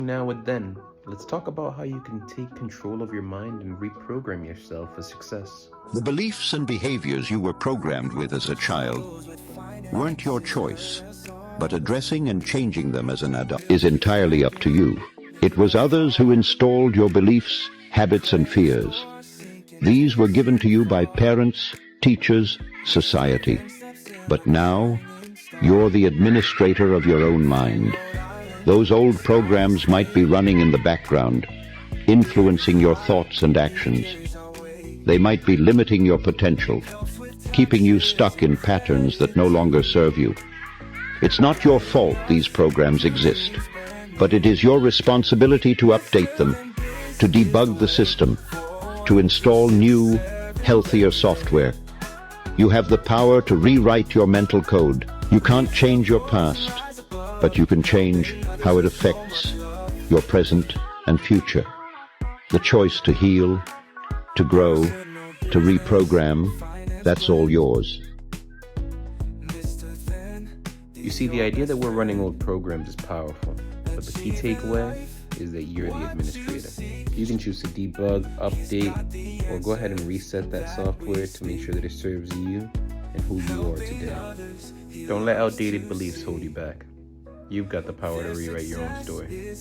Now and then, let's talk about how you can take control of your mind and reprogram yourself for success. The beliefs and behaviors you were programmed with as a child weren't your choice, but addressing and changing them as an adult is entirely up to you. It was others who installed your beliefs, habits, and fears. These were given to you by parents, teachers, society. But now, you're the administrator of your own mind. Those old programs might be running in the background, influencing your thoughts and actions. They might be limiting your potential, keeping you stuck in patterns that no longer serve you. It's not your fault these programs exist, but it is your responsibility to update them, to debug the system, to install new, healthier software. You have the power to rewrite your mental code. You can't change your past, but you can change how it affects your present and future. The choice to heal, to grow, to reprogram, that's all yours. You see, the idea that we're running old programs is powerful, but the key takeaway is that you're the administrator. You can choose to debug, update, or go ahead and reset that software to make sure that it serves you and who you are today. Don't let outdated beliefs hold you back. You've got the power to rewrite your own story.